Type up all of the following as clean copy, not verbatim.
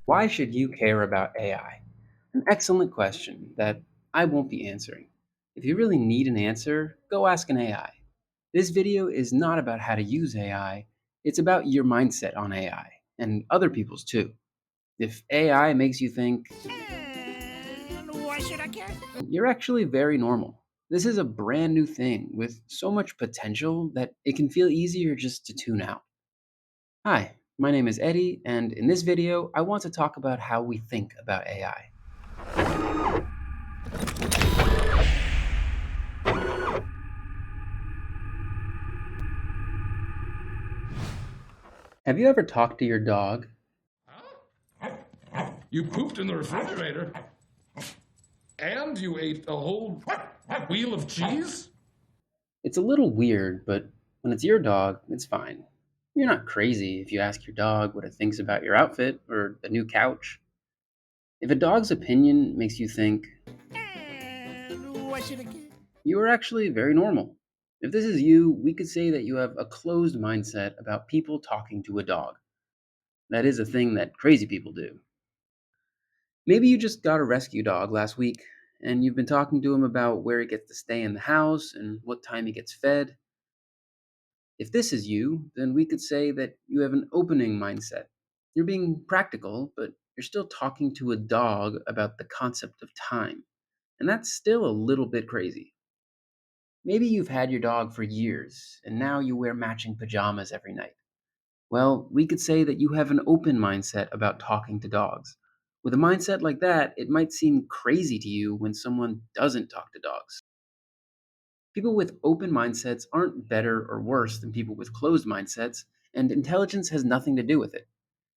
Why should you care about AI? An excellent question that I won't be answering. If you really need an answer, go ask an AI. This video is not about how to use AI, it's about your mindset on AI and other people's too. If AI makes you think, And why should I care? you're actually very normal. This is a brand new thing with so much potential that it can feel easier just to tune out. Hi, my name is Eddie, and in this video, I want to talk about how we think about AI. Have you ever talked to your dog? You pooped in the refrigerator? And you ate a whole wheel of cheese? It's a little weird, but when it's your dog, it's fine. You're not crazy if you ask your dog what it thinks about your outfit or the new couch. If a dog's opinion makes you think, And why should I care? you are actually very normal. If this is you, we could say that you have a closed mindset about people talking to a dog. That is a thing that crazy people do. Maybe you just got a rescue dog last week, and you've been talking to him about where he gets to stay in the house and what time he gets fed. If this is you, then we could say that you have an opening mindset. You're being practical, but you're still talking to a dog about the concept of time. And that's still a little bit crazy. Maybe you've had your dog for years, and now you wear matching pajamas every night. Well, we could say that you have an open mindset about talking to dogs. With a mindset like that, it might seem crazy to you when someone doesn't talk to dogs. People with open mindsets aren't better or worse than people with closed mindsets, and intelligence has nothing to do with it.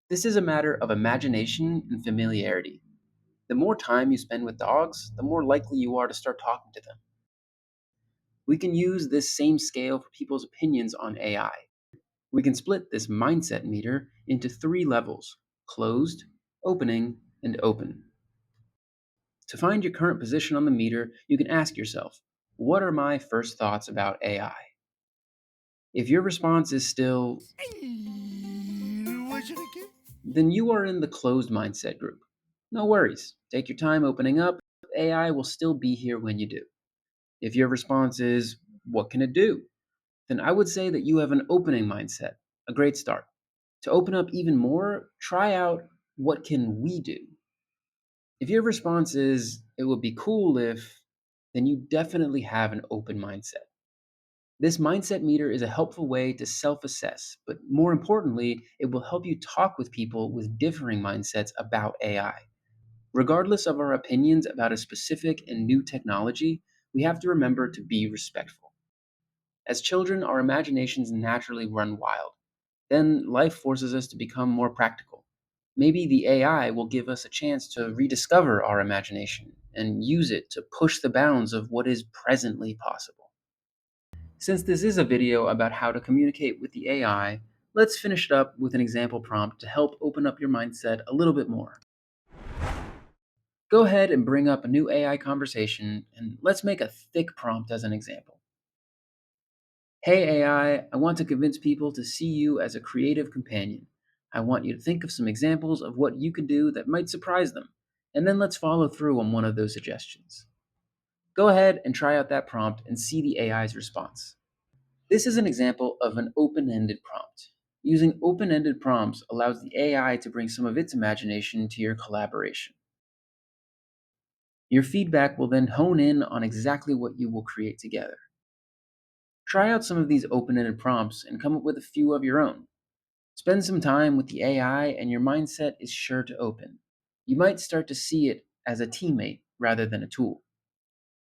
This is a matter of imagination and familiarity. The more time you spend with dogs, the more likely you are to start talking to them. We can use this same scale for people's opinions on AI. We can split this mindset meter into three levels: closed, opening, and open. To find your current position on the meter, you can ask yourself, what are my first thoughts about AI? If your response is still, And why should I care? then you are in the closed mindset group. No worries. Take your time opening up. AI will still be here when you do. If your response is, what can it do? Then I would say that you have an opening mindset, a great start. To open up even more, try out, what can we do? If your response is, it would be cool if, then you definitely have an open mindset. This mindset meter is a helpful way to self assess, but more importantly, it will help you talk with people with differing mindsets about AI. Regardless of our opinions about a specific and new technology, we have to remember to be respectful. As children, our imaginations naturally run wild. Then life forces us to become more practical. Maybe the AI will give us a chance to rediscover our imagination and use it to push the bounds of what is presently possible. Since this is a video about how to communicate with the AI, let's finish it up with an example prompt to help open up your mindset a little bit more. Go ahead and bring up a new AI conversation, and let's make a thick prompt as an example. Hey AI, I want to convince people to see you as a creative companion. I want you to think of some examples of what you could do that might surprise them, and then let's follow through on one of those suggestions. Go ahead and try out that prompt and see the AI's response. This is an example of an open-ended prompt. Using open-ended prompts allows the AI to bring some of its imagination to your collaboration. Your feedback will then hone in on exactly what you will create together. Try out some of these open-ended prompts and come up with a few of your own. Spend some time with the AI and your mindset is sure to open. You might start to see it as a teammate rather than a tool.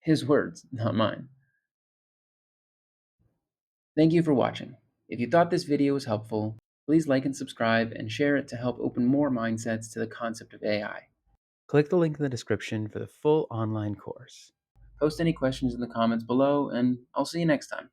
His words, not mine. Thank you for watching. If you thought this video was helpful, please like and subscribe and share it to help open more mindsets to the concept of AI. Click the link in the description for the full online course. Post any questions in the comments below, and I'll see you next time.